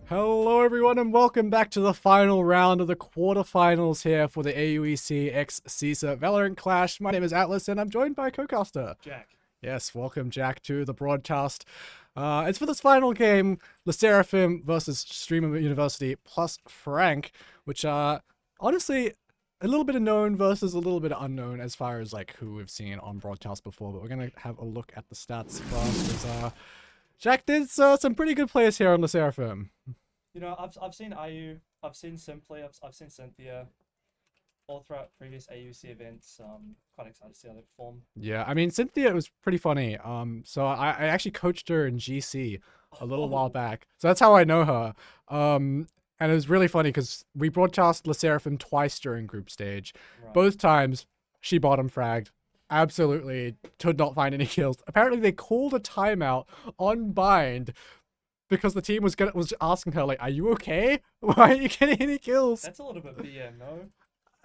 Hello everyone and welcome back to the final round of the quarterfinals here for the AUEC x SESA Valorant Clash. My name is Atlas and I'm joined by co-caster Jack. Yes, welcome Jack to the broadcast. It's for this final game, SSERAFIM versus Streamer University plus Frank, which are honestly a little bit of known versus a little bit of unknown as far as like who we've seen on broadcast before, but we're gonna have a look at the stats first. Jack, there's some pretty good players here on SSERAFIM. You know, I've seen IU, I've seen Simply, I've seen Cynthia, all throughout previous AUC events. Quite excited to see how they perform. Yeah, I mean, Cynthia was pretty funny. So I actually coached her in GC a little while back. So that's how I know her. And it was really funny because we broadcast SSERAFIM twice during group stage. Right. Both times, she bottom fragged. Absolutely could not find any kills. Apparently, they called a timeout on Bind because the team was asking her, like, are you okay? Why aren't you getting any kills? That's a little bit BM, no?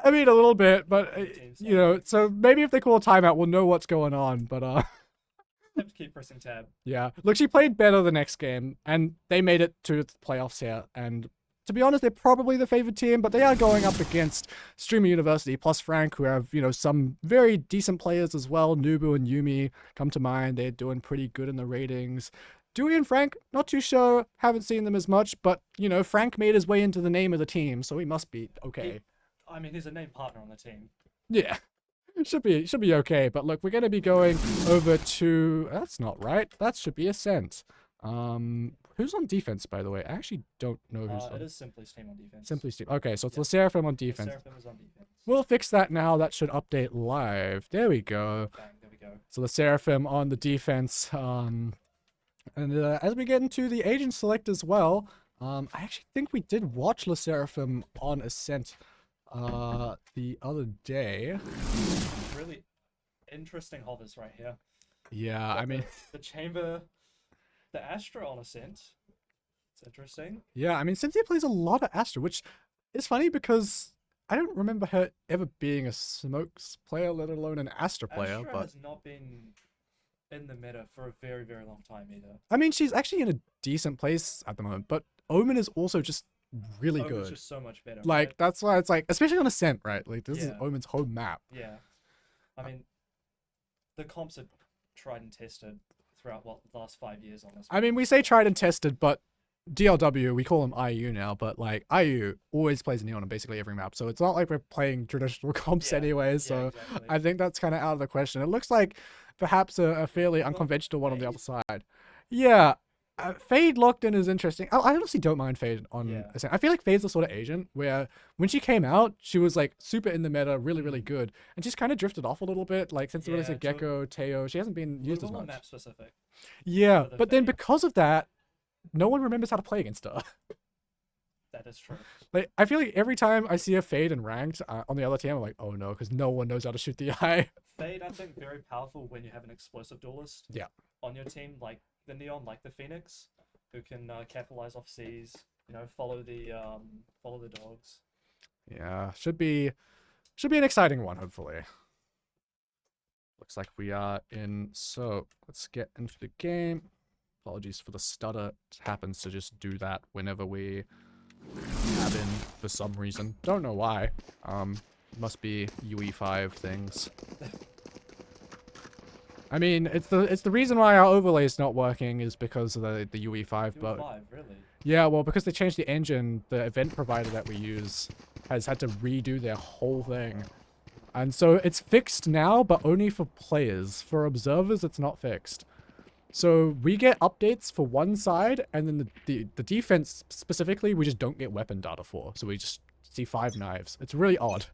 I mean, a little bit, but, you know, so maybe if they call a timeout, we'll know what's going on, but, Have to keep pressing tab. yeah. Look, she played better the next game, and they made it to the playoffs here, and to be honest, they're probably the favored team, but they are going up against Streamer University plus Frank, who have, you know, some very decent players as well. Nubu and Yumi come to mind. They're doing pretty good in the ratings. Dewey and Frank, not too sure. Haven't seen them as much, but, you know, Frank made his way into the name of the team, so he must be okay. I mean, he's a named partner on the team. Yeah. Should be okay, but look, we're going to be going over to... That's not right. That should be Ascent. Who's on defense, by the way? I actually don't know who's on. It is Simply's team on defense. Simply's team. Okay, so it's SSERAFIM on defense. SSERAFIM is on defense. We'll fix that now. That should update live. There we go. Bang, there we go. So SSERAFIM on the defense. And as we get into the agent select as well, I actually think we did watch SSERAFIM on Ascent the other day. Really interesting hovers right here. Yeah, I mean... The Chamber... The Astra on Ascent. It's interesting. Yeah, I mean, Cynthia plays a lot of Astra, which is funny because I don't remember her ever being a Smokes player, let alone an Astra player. Astra but has not been in the meta for a very, very long time either. I mean, she's actually in a decent place at the moment, but Omen is also just really Omen's good. Just so much better. Like, right? that's why it's like, especially on Ascent, right? Like, this is Yeah. Omen's home map. Yeah. I mean, the comps are tried and tested throughout, what, the last 5 years on this. I mean, we say tried and tested, but DLW, we call him IU now, but like, IU always plays Neon on basically every map, so it's not like we're playing traditional comps Yeah, anyway, yeah, so exactly. I think that's kind of out of the question. It looks like perhaps a fairly unconventional one on the Fade. other side. Yeah, Fade locked in is interesting. I honestly don't mind Fade on Yeah. Ascent. I feel like Fade's the sort of agent where when she came out, she was like super in the meta, really, really good, and she's kind of drifted off a little bit, like since there was Yeah, a Gecko, Teo, she hasn't been used as Little much. map specific. Yeah, for the but then Fade. because of that, no one remembers how to play against her. That is true. Like, I feel like every time I see a Fade in ranked on the other team, I'm like, oh no, because no one knows how to shoot the eye. Fade, I think, very powerful when you have an explosive duelist. Yeah. On your team, like the Neon, like the Phoenix, who can capitalize off C's. You know, follow the dogs. Yeah, should be an exciting one, hopefully. Looks like we are in, so let's get into the game. Apologies for the stutter. It happens to just do that whenever we have in for some reason. Don't know why. Must be UE5 things. I mean, it's the reason why our overlay is not working is because of the UE5, but UI5, really? yeah, well, because they changed the engine, the event provider that we use has had to redo their whole thing. And so it's fixed now, but only for players. For observers, it's not fixed. So we get updates for one side, and then the defense specifically, we just don't get weapon data for. So we just see 5 knives. It's really odd.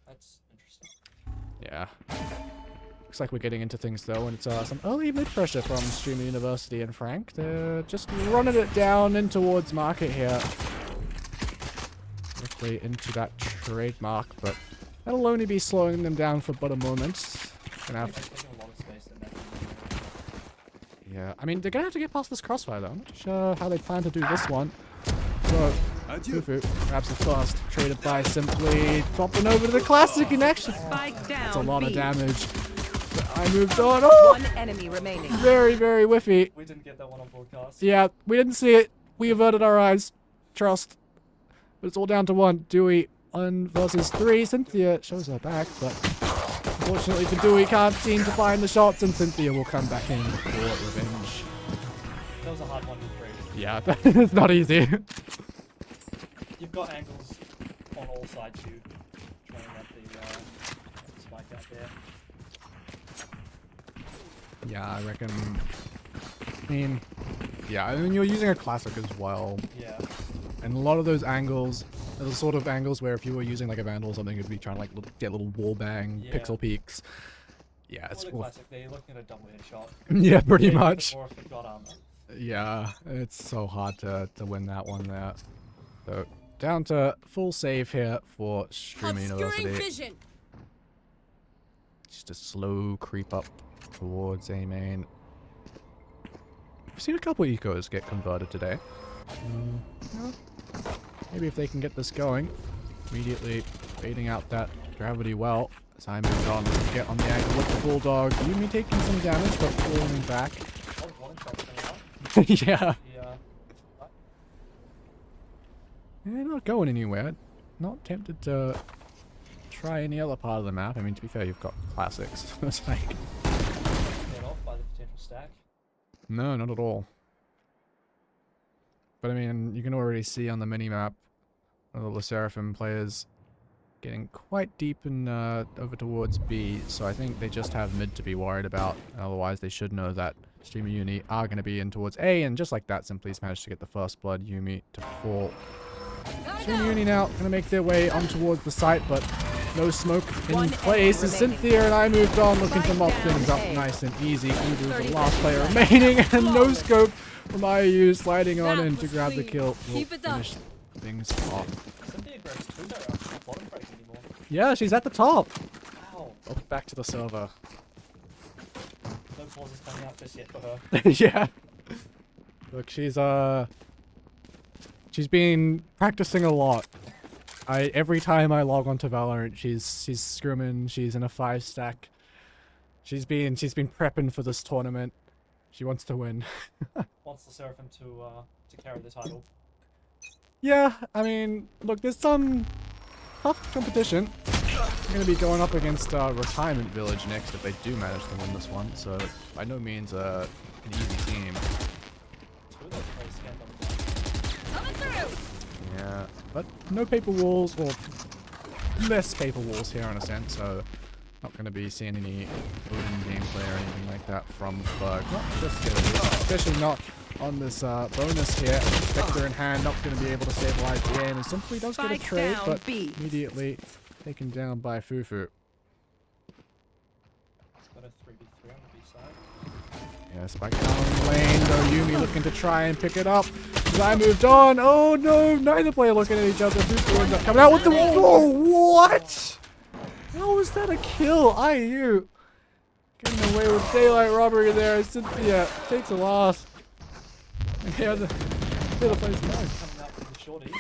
That's interesting. Yeah. Looks like we're getting into things though, and it's some early mid pressure from Streamer University and Frank. They're just running it down in towards market here. Quickly into that trademark, but that'll only be slowing them down for but a moment. Gonna have to... Taking a lot of space in that. Yeah, I mean, they're gonna have to get past this crossfire though. I'm not sure how they plan to do this one. So, Fufu grabs the first, traded by Simply, dropping over to the classic connection. That's a lot of damage. But I moved on. Oh! One enemy remaining. Very, very whiffy. We didn't get that one on broadcast. Yeah, we didn't see it. We averted our eyes. Trust. But it's all down to one. Dewey 1 versus 3. Cynthia shows her back, but unfortunately for Dewey, can't seem to find the shots, and Cynthia will come back in for revenge. That was a hard one to break. Yeah, it's not easy. You've got angles on all sides. You trying to get the spike out there. Yeah, I reckon. I mean, yeah, I mean, you're using a classic as well. Yeah. And a lot of those angles are the sort of angles where if you were using like a Vandal or something, you'd be trying to like get little wall bang, pixel peaks. Yeah, it's more classic. They're looking at a double headshot. Yeah, pretty much. More if they've got armor. Yeah, it's so hard to win that one there. So down to full save here for Streamer University. Vision. Just a slow creep up towards A main. I've seen a couple ecos get converted today. Yeah. Maybe if they can get this going, immediately baiting out that gravity well. As I move on, get on the angle with the Bulldog. Yumi taking some damage, but falling back. Yeah. They're not going anywhere. Not tempted to try any other part of the map. I mean, to be fair, you've got classics. It's like... Get off by the potential stack. No, not at all. But I mean, you can already see on the mini-map the SSERAFIM players getting quite deep in over towards B, so I think they just have mid to be worried about. Otherwise, they should know that Streamer Uni are going to be in towards A, and just like that, Simply's managed to get the first blood. Yumi to fall. Streamer Uni now going to make their way on towards the site, but no smoke in place. As Cynthia and I moved on, looking to mop things up nice and easy. Udu, the last player remaining, and no scope from IU sliding on in to grab the kill. Will finish things off. Cynthia grabs 2 though, not bottom break anymore. Yeah, she's at the top. Wow. Oh, back to the server. No pauses coming out just yet for her. Yeah. Look, she's been practicing a lot. Every time I log onto Valorant, she's scrimming, she's in a 5 stack. She's been prepping for this tournament. She wants to win. Wants the SSERAFIM to carry the title. Yeah, I mean, look, there's some tough competition. I'm going to be going up against Retirement Village next if they do manage to win this one, so by no means an easy team. Coming through. Yeah, but no paper walls, or less paper walls here in a sense, so not going to be seeing any Odin gameplay or anything like that from Berg. Not just yet, especially not on this bonus here. Spectre in hand, not going to be able to stabilize the game, and Simply does get a trade, but immediately taken down by Fufu. Got a 3v3 on the B side. Yeah, spike down on the lane, though Yumi looking to try and pick it up. As I moved on, oh no, neither player looking at each other. Fufu ends up coming out with the... Oh, what? How was that a kill? IU getting away with daylight robbery there. Cynthia takes a loss. And the other player's nice. Coming out with the shorty.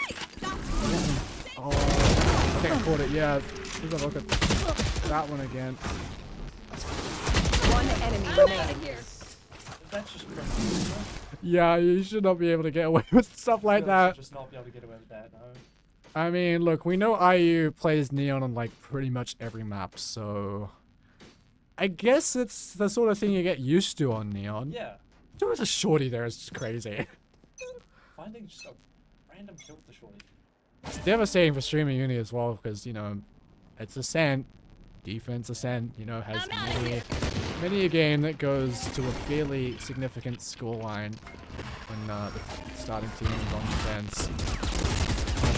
Oh, I think I caught it. Yeah, we're gonna look at that one again. One enemy remaining here. That's just crazy. Yeah, you should not be able to get away with stuff like that. Just not be able to get away with that, no. I mean, look, we know IU plays Neon on like pretty much every map, so I guess it's the sort of thing you get used to on Neon. Yeah. There was a shorty there, it's just crazy. Finding just a random kill with the shorty. It's devastating for Streamer Uni as well, because, you know, it's Ascent, defense Ascent, you know, has many a game that goes to a fairly significant scoreline when the starting team is on defense.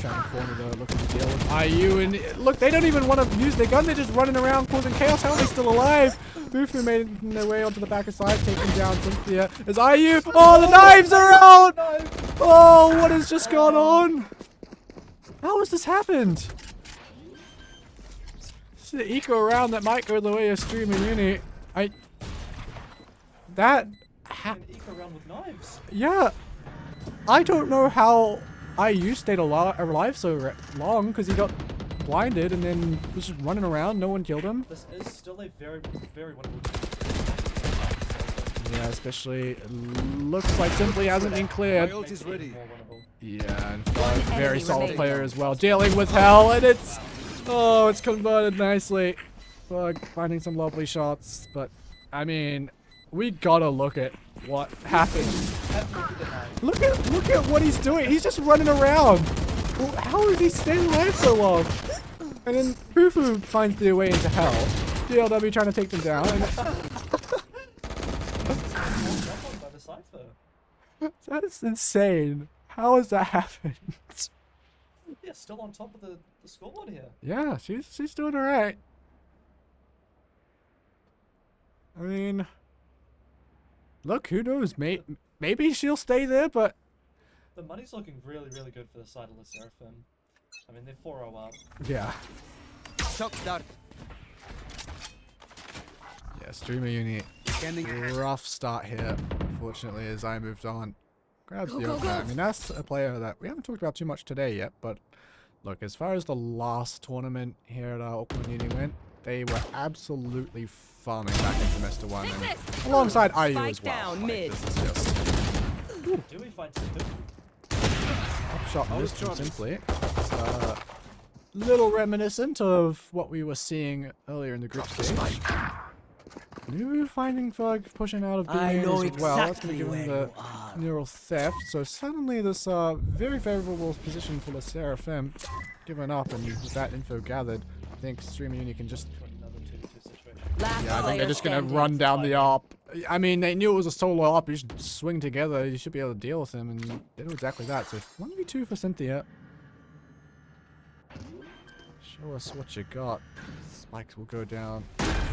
Trying to corner though, looking to deal with IU, and look, they don't even want to use their gun, they're just running around causing chaos. How are they still alive? Bufu made their way onto the back of side, taking down Cynthia. As IU, oh, the knives are out! Oh, what has just gone on? How has this happened? This is an eco round that might go the way of Streamer Uni. An eco round with knives. Yeah. I don't know how IU stayed alive so long, because he got blinded and then was just running around. No one killed him. This is still a very, very winnable Yeah, especially looks like Simply hasn't been cleared. My ult is ready. More winnable. Yeah, and very enemy solid remaining. player as well. Dealing with hell, and it's it's converted nicely. Fug finding some lovely shots, but I mean, we gotta look at what happened. Look at what he's doing. He's just running around. Well, how is he staying alive so long? And then Fufu finds their way into hell. DLW trying to take them down. And By the Cypher. that is insane. How has that happened? Yeah, still on top of the scoreboard here. Yeah, she's doing alright. I mean, look, who knows? Maybe she'll stay there, but The money's looking really, really good for the side of the SSERAFIM. I mean, they're 4-0 up. yeah. Shock start. Yeah, Streamer Uni. Scanning ahead. Rough start here, unfortunately, as I moved on. Grabs Go, the go, opener. go. I mean, that's a player that we haven't talked about too much today yet, but look, as far as the last tournament here at Auckland Uni went, they were absolutely farming back in semester 1 Take and this. little IU Spike as well. down Like, mid. this is just Do we find two? upshot I was missed from trying to- Simply. It's little reminiscent of what we were seeing earlier in the group stage. New finding Fug pushing out of B I know as well. That's going exactly to give where him the you are. neural theft. So suddenly this very favorable position for the SSERAFIM given up, and with that info gathered, I think Streamer Uni can just To another 2-2 situation. Last yeah, I think player they're just gonna standing. run down the op. I mean, they knew it was a solo op. You should swing together. You should be able to deal with him, and they do exactly that. So 1v2 for Cynthia. Show us what you got. Spikes will go down.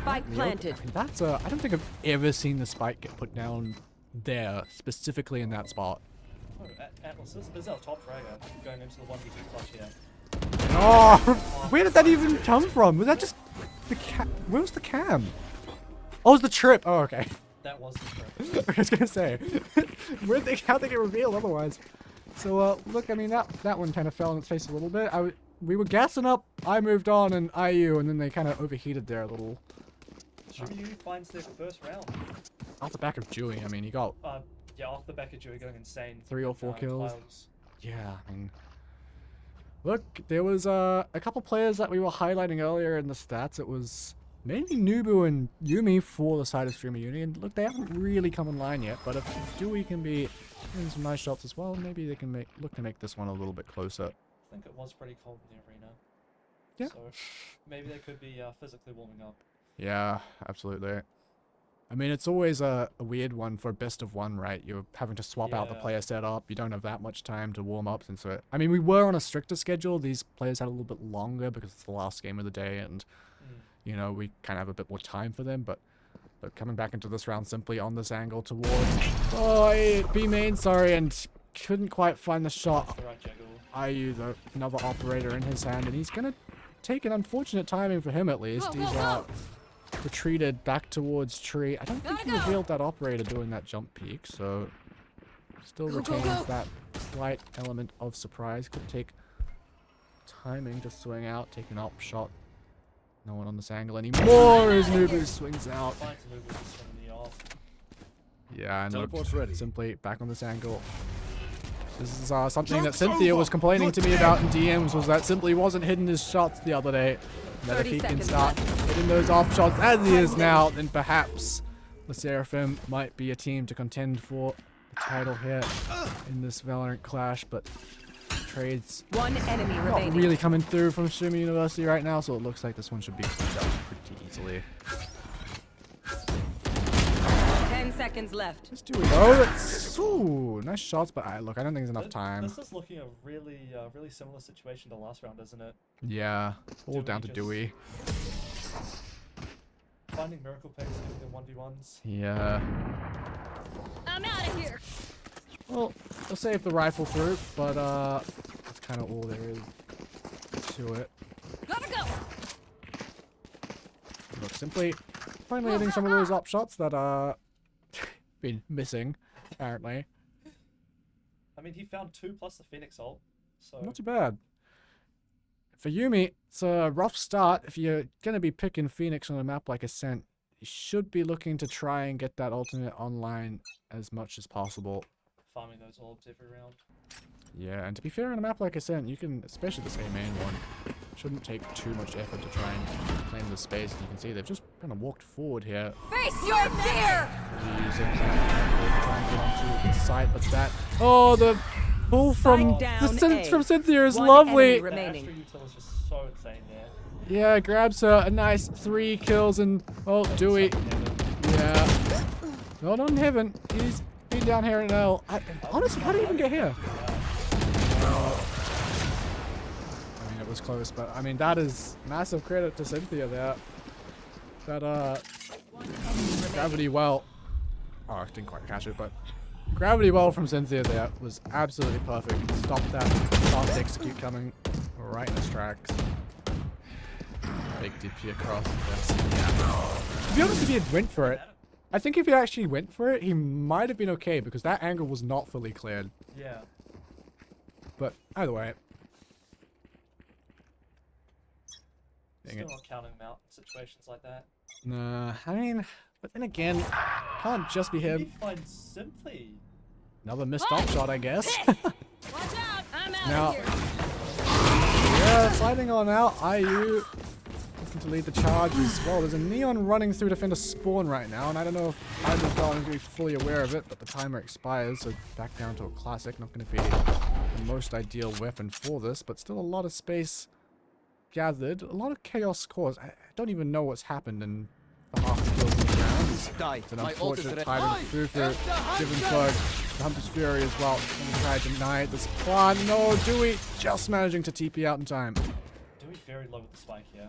Spike Yep. planted. I mean, that's I don't think I've ever seen the spike get put down there, specifically in that spot. Oh, Atlas, this is our top fragger going into the 1v2 clutch here. Oh, where did that even come from? Was that just the cam? Where was the cam? Oh, it was the trip. Oh, okay. That was the trip. I was gonna say, how'd they get revealed otherwise? So, look, I mean, that one kind of fell on its face a little bit. We were gassing up, I moved on, and IU, and then they kind of overheated there a little. Shuri finds their first round. Off the back of Dewey, I mean, he got, Yeah, off the back of Dewey going insane. 3 or 4 kills. Clouds. yeah, I mean. Look, there was a couple players that we were highlighting earlier in the stats. It was mainly Nubu and Yumi for the side of Streamer Uni, and look, they haven't really come in line yet, but if Dewey can be hitting some nice shots as well, maybe they can look to make this one a little bit closer. I think it was pretty cold in the arena. Yeah. So maybe they could be physically warming up. Yeah, absolutely. I mean, it's always a weird one for best of one, right? You're having to swap out the Yeah. player setup. You don't have that much time to warm up. And so, I mean, we were on a stricter schedule. These players had a little bit longer because it's the last game of the day, and you know, we kind of have a bit more time for them. But coming back into this round simply on this angle towards B main, sorry, and couldn't quite find the shot. That's the right juggle. IU, another operator in his hand, and he's gonna take an unfortunate timing for him at least. Go, He's go, go. retreated back towards tree. I don't think he Gotta go. revealed that operator doing that jump peek, so still Go, go, retains go. that slight element of surprise. Could take timing to swing out, take an op shot. No one on this angle anymore as Nubu swings out. Fine to move with this one in the off. Yeah, and look, Teleport's ready. simply back on this angle. This is something that Cynthia was complaining to me about in DMs, was that Simply wasn't hitting his shots the other day. That if 30 he can seconds start hitting those op shots as he is now, then perhaps the SSERAFIM might be a team to contend for the title here in this Valorant clash, but trades One enemy not remaining. really coming through from Streamer University right now, so it looks like this one should be cleaned up pretty easily. 10 seconds left. Let's do it. Oh, that's ooh, nice shots, but look, I don't think there's enough Th- time. This is looking a really similar situation to last round, isn't it? Yeah, all Dewey down to just- Dewey. Finding miracle picks doing the 1v1s. Yeah. I'm out of here. Well, we'll save the rifle fruit, but that's kind of all there is to it. Gotta go. Look, simply finally hitting some of those op shots that been missing, apparently. I mean, he found 2 plus the Phoenix ult. So Not too bad. For Yumi, it's a rough start. If you're gonna be picking Phoenix on a map like Ascent, you should be looking to try and get that alternate online as much as possible. Farming those orbs every round. Yeah, and to be fair on a map like Ascent, you can, especially this A main one, shouldn't take too much effort to try and claim the space. And you can see they've just kind of walked forward here. Face your fear! Using that to try and get onto the site, but that... Oh, the pull from, from Cynthia is lovely! The extra util is just so insane there. Yeah, grabs her a nice 3 kills and, well, Dewey. Yeah. Not on Heaven. He's been down here in L. Honestly, how did he even get here? I mean, it was close, but I mean, that is massive credit to Cynthia there. That, gravity well. Oh, I didn't quite catch it, but gravity well from Cynthia there was absolutely perfect. Stopped that fast execute coming right in his tracks. Big DP across. Yeah. To be honest, if he had went for it, I think if he actually went for it, he might have been okay because that angle was not fully cleared. Yeah. But either way. Still not counting him out in situations like that. Nah, I mean, but then again, can't just be He him. finds simply. Another missed op shot, I guess. Watch out! I'm out Now, of here. yeah, sliding on out. IU looking to lead the charge as well. There's a Neon running through Defender spawn right now, and I don't know if I'm going to be fully aware of it, but the timer expires, so back down to a classic. Not going to be the most ideal weapon for this, but still a lot of space gathered. A lot of chaos scores. I don't even know what's happened in the half the kills in the rounds. Die. It's an My ult is unfortunate ready. timing through for Givenberg. The Hunter's Fury as well. Gonna try to deny this plan. No, Dewey just managing to TP out in time. Dewey very low with the spike here.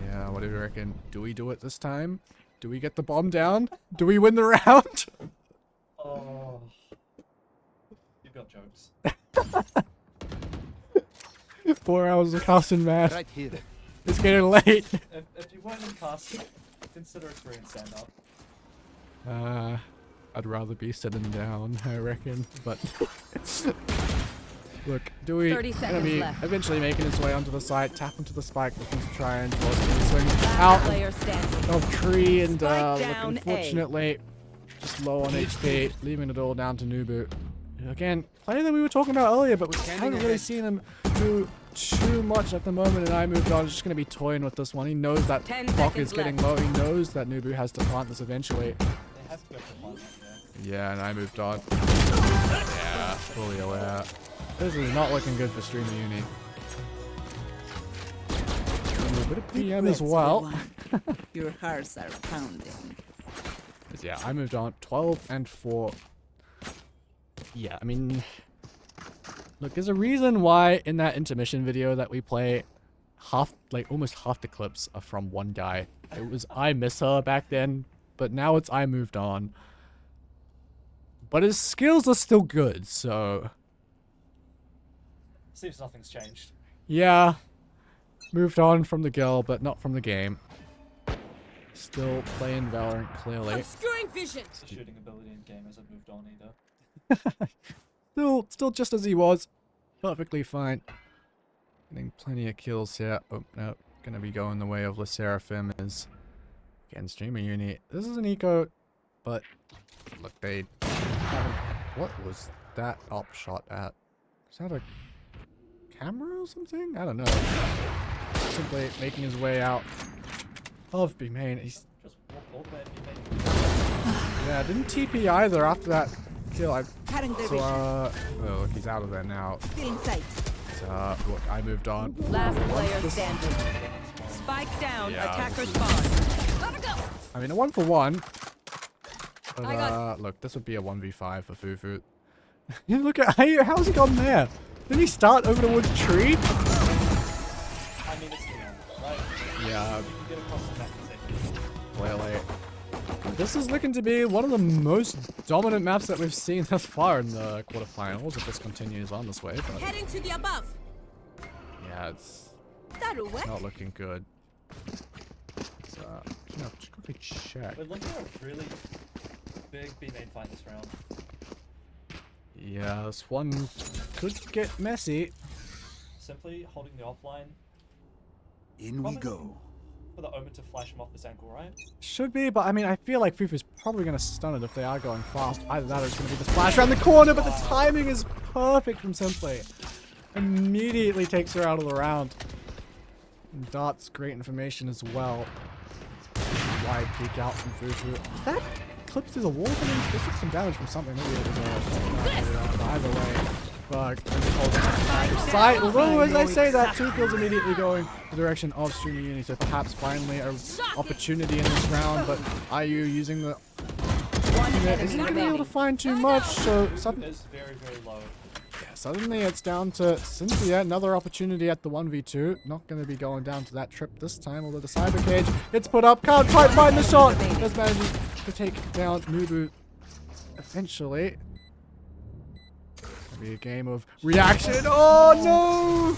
Yeah, what do you reckon? Do we do it this time? Do we get the bomb down? Do we win the round? Oh. You've got jokes. 4 hours of casting, man. Right here. It's getting late. If you weren't in casting, consider it green stand up. I'd rather be sitting down, I reckon. But look, Dewey 30 gonna seconds be left. eventually making his way onto the site, tap into the spike, looking to try and swing Last out player standing. of tree, and Spike look, down A. unfortunately, just low on HP, leaving it all down to Nubu. Again, player that we were talking about earlier, but we haven't really seen him do too much at the moment, and I moved on. He's just going to be toying with this one. He knows that 10 clock is seconds getting left. low. He knows that Nubu has to plant this eventually. They have to go for one there. Yeah, and I moved on. Yeah, fully aware. This is not looking good for Streamer Uni. A bit of PM as well. Your hearts are pounding. Yeah, I moved on. 12 and 4. Yeah, I mean, look, there's a reason why in that intermission video that we play, almost half the clips are from one guy. It was I Miss Her back then, but now it's I Moved On. But his skills are still good, so Seems nothing's changed. yeah, moved on from the girl, but not from the game. Still playing Valorant, clearly. Obscuring vision. The shooting ability in game hasn't moved on either. Still just as he was. Perfectly fine. Getting plenty of kills here. Oh, no. Gonna be going the way of SSERAFIM is. Again, Streamer Uni. This is an eco, but look, they haven't... What was that op shot at? Is that a camera or something? I don't know. Simply making his way out of B main. He's... Just walk all the way and be Yeah, didn't TP either after that kill. Cutting the So, vision. oh, look, he's out of there now. Still in sight. So, look, I moved on. Last player this- standing. Spike down. Yeah, Attacker this spawn. Gotta go. I mean, a 1-for-1. But, I got- look, this would be a 1v5 for Fufu. Look at how's he gone there? Didn't he start over towards tree? I mean, it's right? Yeah, You can get across the map in seconds. clearly. This is looking to be one of the most dominant maps that we've seen thus far in the quarterfinals, if this continues on this way. But Heading to the above. yeah, it's That'll work. not looking good. It's, just quickly check. We're looking at a really big B main fight this round. Yeah, this one could get messy. Simply holding the offline. In we go. for the Omen to flash him off this ankle, right? Should be, but I mean, I feel like Fufu's probably going to stun it if they are going fast. Either that or it's going to be the splash around the corner, but the timing is perfect from Simply. Immediately takes her out of the round. And Dart's great information as well. Wide peek out from Fufu. That clips through the wall, I mean, they took some damage from something. Maybe it was either way. Fuck. Sight. Although, as I say that, 2 kills immediately going the direction of Streamer Uni, so perhaps finally an opportunity in this round, but IU using the isn't going to be able to find too much, so suddenly It's very, very low. yeah, suddenly it's down to Cynthia. Another opportunity at the 1v2. Not going to be going down to that trip this time, although the cyber cage gets put up. Can't quite find the shot. Just manages to take down Mubu eventually. Be a game of reaction. Oh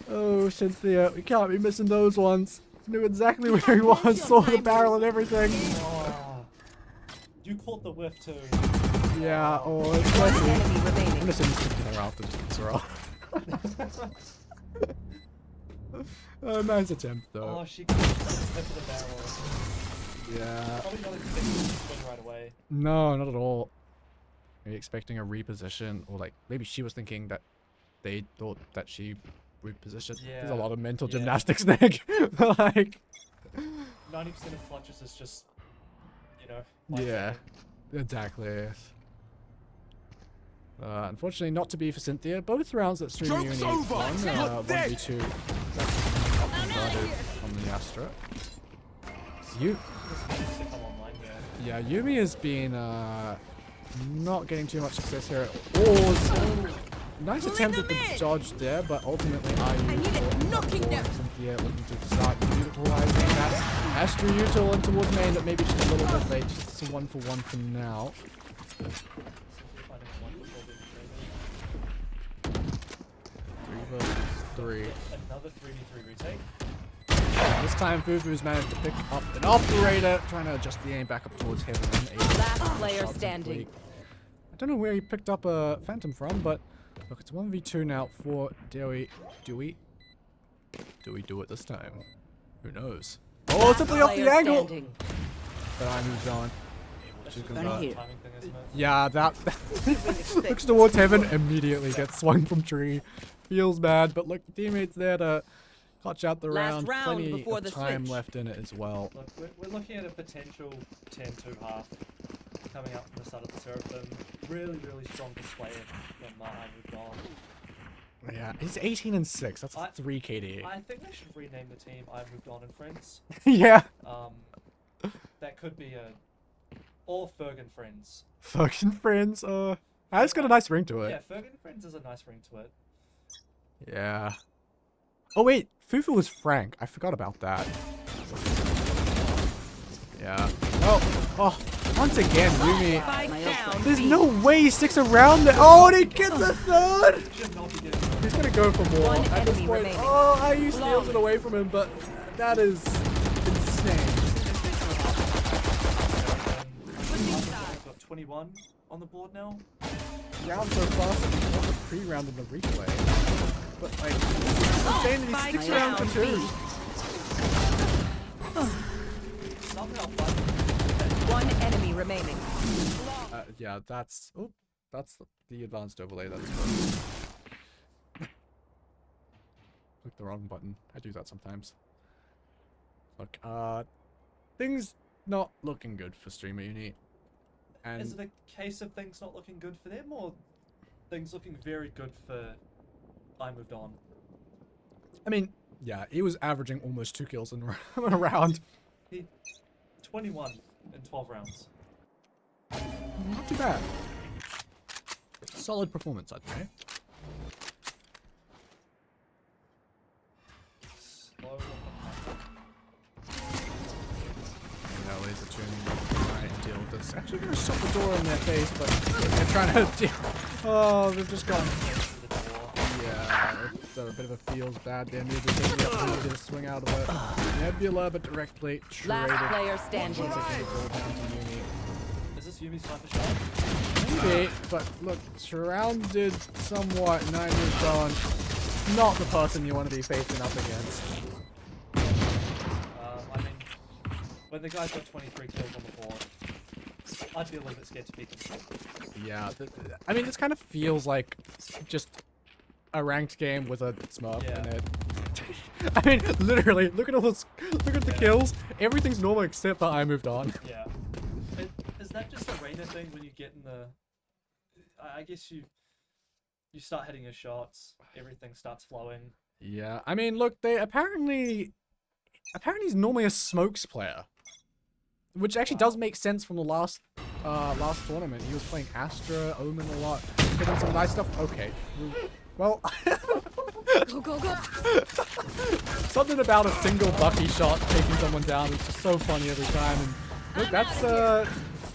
no! Oh, Cynthia, we can't be missing those ones. Knew exactly where he was, saw the barrel and everything. Oh, you caught the whiff too. Yeah, oh, it's One messy. enemy I'm remaining. gonna send this to her after this round. Nice attempt though. Oh, she caught the tip of the barrel. Yeah. Probably not expecting to swing right away. No, not at all. Maybe expecting a reposition, or like maybe she was thinking that they thought that she repositioned. There's a lot of mental Yeah. gymnastics there. Like, 90% of clutches is just, you know. yeah, exactly. Unfortunately, not to be for Cynthia. Both rounds that Streamer Uni won, 1v2. That's converted from the Astra. So This needs to come online here. yeah, Yumi has been not getting too much success here at all. So nice attempt at the dodge there, but ultimately IU need it knocking down. Cynthia looking to start utilizing that Astra util and towards main, but maybe just a little bit late. Just a 1-for-1 for now. Finding one before being 3 versus 3. Another 3v3 retake. This time Fufu's managed to pick up an operator, trying to adjust the aim back up towards heaven. Last player standing. I don't know where he picked up a Phantom from, but look, it's 1v2 now for Dewey. Do we do it this time? Who knows? Oh, simply off the Player angle! standing. But I moved on. That's To just convert. a Right here. timing thing, isn't it? Yeah, that looks towards heaven, immediately gets swung from tree. Feels bad, but look, the teammates there to clutch out the Last round. round Plenty before of the time switch. left in it as well. Look, we're looking at a potential 10-2 half coming up from the start of the Seraphim. Really, really strong display from I moved on. Yeah, he's 18 and 6. That's I- 3 KD. I think they should rename the team I moved on and friends. Yeah. That could be a or Ferg friends. Fucking friends. It's got a nice ring to Yeah, it. Ferg friends is a nice ring to it. Yeah. Oh wait, Fufu was Frank. I forgot about that. Yeah. Oh, once again, Yumi. Spike down. There's no way he sticks around there. Oh, and he gets a third. Should not be getting He's gonna go for more One at this enemy point. remaining. Oh, IU steals it away from him, but that is insane. I've got 21 on the board now. Round so fast, and he's got the pre-round in the replay. But like, it's insane that he Spike sticks around down for 2. Somehow, One enemy remaining. Yeah, that's the advanced overlay. That's click the wrong button. I do that sometimes. Look, things not looking good for Streamer Uni. And is it a case of things not looking good for them, or things looking very good for I moved on? I mean, yeah, he was averaging almost 2 kills in a round. 21 in 12 rounds. Not too bad. Solid performance, I'd say. Slow on the pattern. Now laser tuning try and deal with this. Actually gonna shut the door in their face, but they're trying to deal. Oh, they've just gone. Through the door. Yeah, it's a bit of a feels bad there. Maybe taking the opportunity to swing out of it. Nebula, but directly traded. Last player standing. Once again, it's all down to Uni. Is this Yumi's sniper shot? Maybe, but look, surrounded somewhat, 9 moved on. Not the person you want to be facing up against. When the guy's got 23 kills on the board, I'd be a little bit scared to pick him. Yeah, I mean, this kind of feels like just a ranked game with a Smurf Yeah. in it. I mean, literally, look at all this. Look at the kills. Everything's normal except that I moved on. Yeah. Is that just a arena thing when you get in the... I guess you start hitting your shots, everything starts flowing. Yeah, I mean, look, they apparently he's normally a smokes player, which actually does make sense from the last tournament. He was playing Astra, Omen a lot, hitting some nice stuff. Okay, well, Go, go, go. something about a single Bucky shot taking someone down is just so funny every time. And look, that's a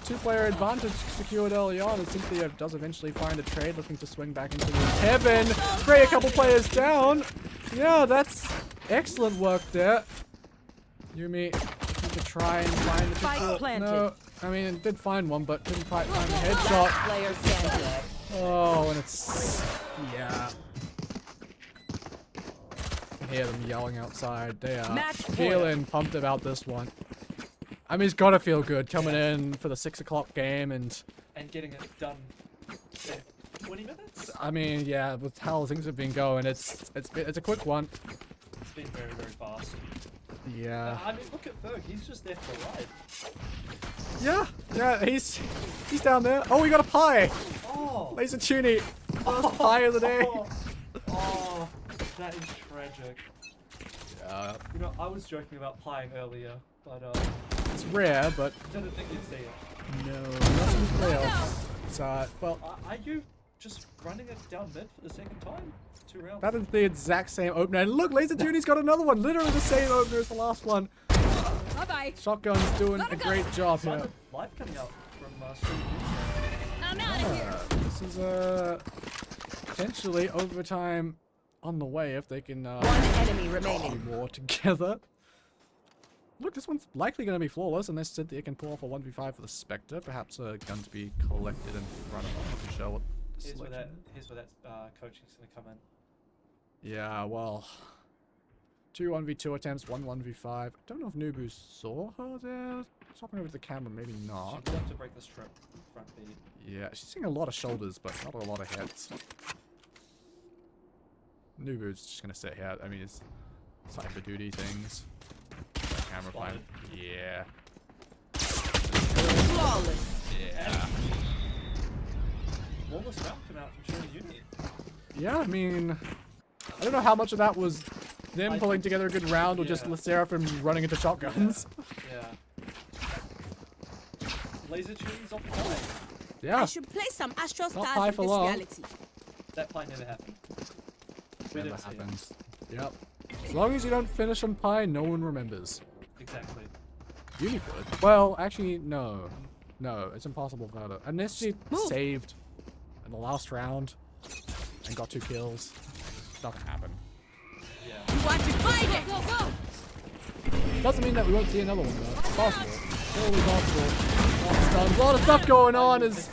two-player advantage secured early on, and Cynthia does eventually find a trade, looking to swing back into the heaven, spray a couple players down. Yeah, that's excellent work there. Yumi looking to try and find the Spike picture. planted. No, I mean, it did find one, but didn't quite find the Last headshot. player standing. Oh, and it's... yeah. I can hear them yelling outside. They are Match point. feeling pumped about this one. I mean, it's gotta feel good coming in for the 6 o'clock game, and And getting it done in 20 minutes? I mean, yeah, with how things have been going, it's a quick one. It's been very, very fast. Yeah. I mean, look at Ferg, he's just there for the ride. Yeah, he's down there. Oh, we got a pie. Oh! Laser Tuni. First pie of the day. Oh, that is tragic. Yeah, You know, I was joking about pieing earlier, but it's rare, but didn't think you'd see it. no, not in the playoffs. It's well, Are you just running it down mid for the second time? 2 rounds? that is the exact same opener. And look, Laser Tuni's got another one. Literally the same opener as the last one. Bye-bye. Shotgun's doing a great job here. Silent Live coming out from Stream. I'm out of here. This is potentially overtime on the way if they can One enemy do remaining. more together. Look, this one's likely going to be flawless unless Cynthia can pull off a 1v5 for the Spectre. Perhaps a gun to be collected and run off. I'm not too sure what the Here's where selection that coaching's gonna come in. Yeah, well, 2 1v2 attempts, 1 1v5. I don't know if Nubu saw her there. Swapping over to the camera, maybe not. She'll have to break this trip front beat. Yeah, she's seeing a lot of shoulders, but not a lot of heads. Nubu's just gonna sit here. I mean, it's cypher duty things. Camera fine. Yeah. Flawless. Yeah. Flawless round coming out from Shuri Uni. Yeah, I mean, I don't know how much of that was them pulling together a good round or just Yeah. SSERAFIM running into shotguns. Yeah. Laser tunes off the pie. Yeah. I should play some Astral Not Stars pie in for this long. reality. That pie never happened. We Never didn't see it. happens. Yep. As long as you don't finish on pie, no one remembers. Exactly. Uni could. Well, actually, no. No, it's impossible without it. Unless she Move. saved in the last round and got 2 kills. It's not gonna happen. Yeah. You want to fight it? Go, go. Doesn't mean that we won't see another one though. It's possible. Totally possible. Lots of stuns. A lot of stuff going on is...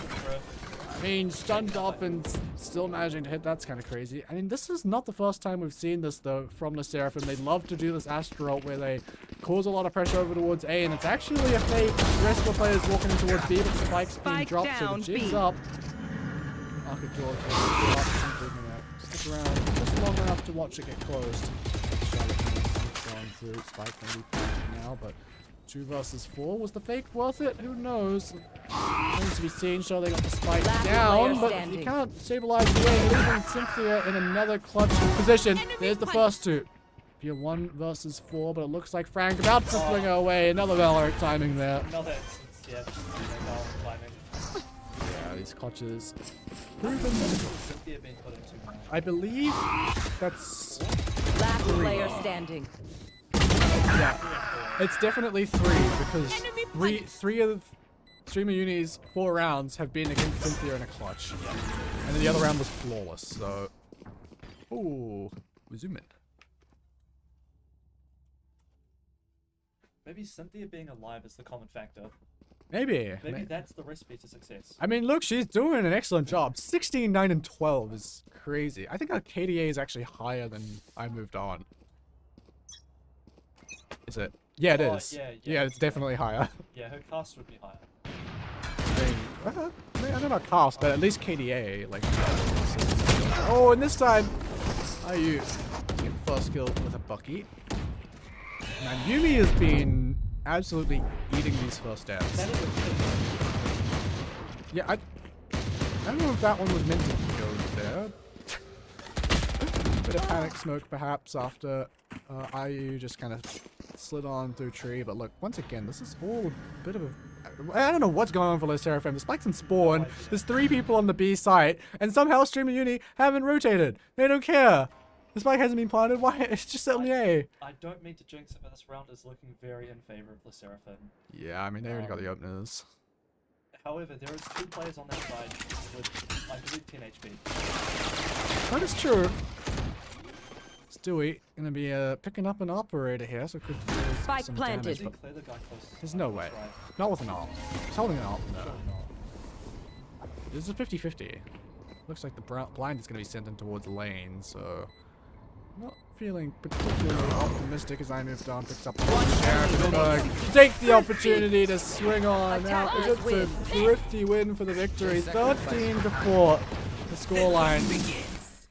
I mean, stunned up and still managing to hit, that's kind of crazy. I mean, this is not the first time we've seen this, though, from the SSERAFIM. They love to do this Astra ult where they cause a lot of pressure over towards A, and it's actually a fake. The rest of the players walking in towards B, but the spike's being Spike dropped, so down, the jig's B. up. Stick around just long enough to watch it get closed. Charlotte going through. Spike maybe now, but 2 versus 4. Was the fake worth it? Who knows? Remains to be seen. Sure, they got the spike Last down, player but standing. you can't stabilize the wing, leaving Cynthia in another clutch position. There's the first 2. Be a 1 versus 4, but it looks like Frank about to swing her away. Another Valorant timing there. Another instance, yeah. Just timing. Yeah, these clutches proven. Cynthia being put into I believe that's Last player standing. yeah. It's definitely 3 because three of Streamer Uni's 4 rounds have been against Cynthia in a clutch, and then the other round was flawless. So, ooh, we zoom in. Maybe Cynthia being alive is the common factor. Maybe. Maybe that's the recipe to success. I mean, look, she's doing an excellent job. 16, 9, and 12 is crazy. I think our KDA is actually higher than I moved on. Is it? Yeah, it Oh, is. yeah, Yeah, it's definitely higher. Yeah, her cast would be higher. I don't know about cast, but at least KDA, like. Oh, and this time, IU get first kill with a bucket. Man, Yumi has been absolutely eating these first deaths. That is a Yeah, I don't know if that one was meant to go there. Bit of panic smoke, perhaps, after IU just kind of slid on through tree. But look, once again, this is all a bit of a... I don't know what's going on for SSERAFIM. The spikes in spawn. There's 3 people on the B site, and somehow Stream and Uni haven't rotated. They don't care. The spike hasn't been planted. Why? It's just on the A. I don't mean to jinx it, but this round is looking very in favor of SSERAFIM. Yeah, I mean, they already got the openers. However, there is 2 players on that side with, I believe, 10 HP. That is true. Stewie gonna be picking up an operator here, so could do Spike some planted. damage, Did he but clear the guy close? there's no way. Right. Not with an ult. He's holding an ult. No. Surely not. This is a 50-50. Looks like the blind is gonna be sent in towards lane, so not feeling particularly optimistic as I moved on. Picks up the take the opportunity to swing on out. It's a thrifty win for the victory. 13-4. The scoreline.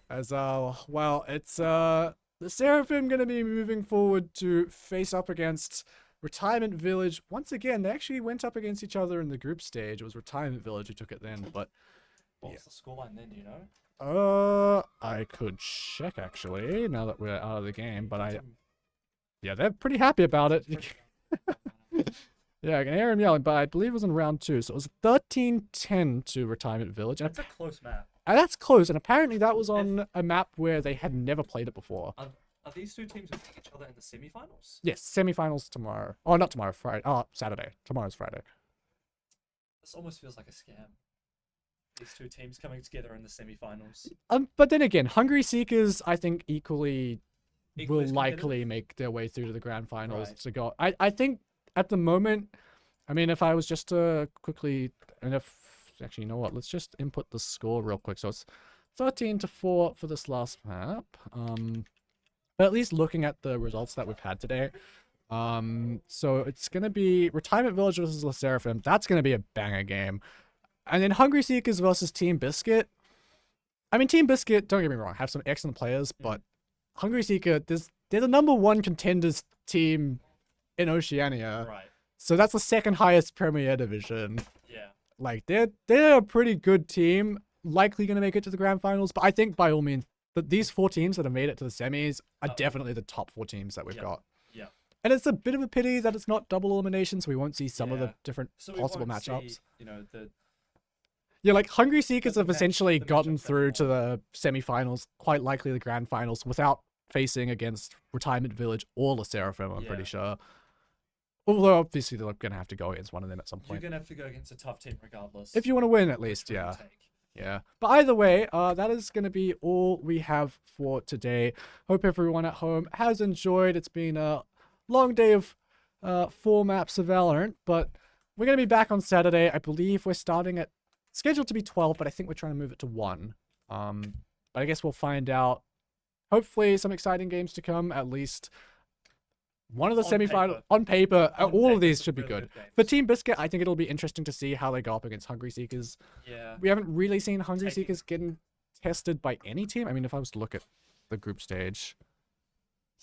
As well, it's the SSERAFIM gonna be moving forward to face up against Retirement Village. Once again, they actually went up against each other in the group stage. It was Retirement Village who took it then, but What's the scoreline then, do you know? I could check actually, now that we're out of the game, but yeah, they're pretty happy about it. Yeah, I can hear him yelling, but I believe it was in round 2, so it was 13-10 to Retirement Village. And It's a close map. that's close, and apparently that was on a map where they had never played it before. Are these 2 teams meeting each other in the semi-finals? Yes, semi-finals tomorrow. Oh, not tomorrow, Friday. Oh, Saturday. Tomorrow's Friday. This almost feels like a scam. These 2 teams coming together in the semi-finals. But then again, Hungry Seekers, I think, equally Equally will as likely competitive? make their way through to the grand finals Right. to go. I think at the moment, I mean, if I was just to quickly, and if actually, you know what? Let's just input the score real quick. So it's 13-4 for this last map. But at least looking at the results that we've had today, so it's gonna be Retirement Village versus SSERAFIM. That's gonna be a banger game. And then Hungry Seekers versus Team Biscuit. I mean, Team Biscuit, don't get me wrong, have some excellent players, but Hungry Seeker, they're the #1 contenders team in Oceania. Right. So that's the 2nd highest Premier Division. Yeah. Like, they're a pretty good team, likely going to make it to the grand finals, but I think by all means, that these 4 teams that have made it to the semis are definitely the top 4 teams that we've got. Yeah. And it's a bit of a pity that it's not double elimination, so we won't see some of the Yeah. different So we possible won't matchups. see, you know, the Yeah, like Hungry Seekers the have match- essentially the gotten matchups that through we to the semi-finals, quite likely the grand finals, without facing against Retirement Village or SSERAFIM, I'm pretty Yeah. sure. Although obviously they're going to have to go against one of them at some you're point. gonna have to go against a tough team regardless. If you want to win, at which least, one you yeah. take. Yeah. But either way, that is going to be all we have for today. Hope everyone at home has enjoyed. It's been a long day of 4 maps of Valorant, but we're going to be back on Saturday. I believe we're starting at scheduled to be 12, but I think we're trying to move it to 1. But I guess we'll find out. Hopefully some exciting games to come, at least one of the On semi-final paper. on paper. On All of paper, these some should be really good. good For games. Team Biscuit, I think it'll be interesting to see how they go up against Hungry Seekers. Yeah. We haven't really seen Hungry Taking- Seekers getting tested by any team. I mean, if I was to look at the group stage,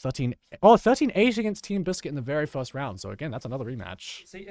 13-8 against Team Biscuit in the very first round. So again, that's another rematch. See,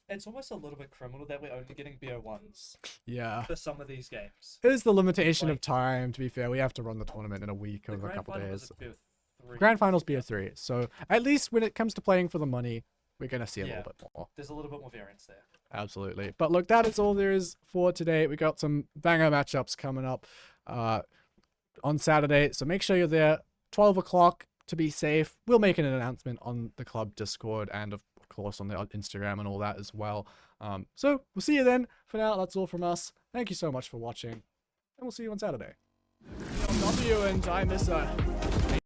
it's almost a little bit criminal that we're only getting BO1s Yeah. for some of these games. It is the limitation of Like- time, to be fair. We have to run the tournament in a week The over a grand couple final days. was a BO3. Grand finals BO3. So at least when it comes to playing for the money, we're going to see a Yeah. little bit more. There's a little bit more variance there. Absolutely. But look, that is all there is for today. We got some banger matchups coming up on Saturday. So make sure you're there 12 o'clock to be safe. We'll make an announcement on the club Discord and of course on the Instagram and all that as well. So we'll see you then. For now, that's all from us. Thank you so much for watching and we'll see you on Saturday. W and I miss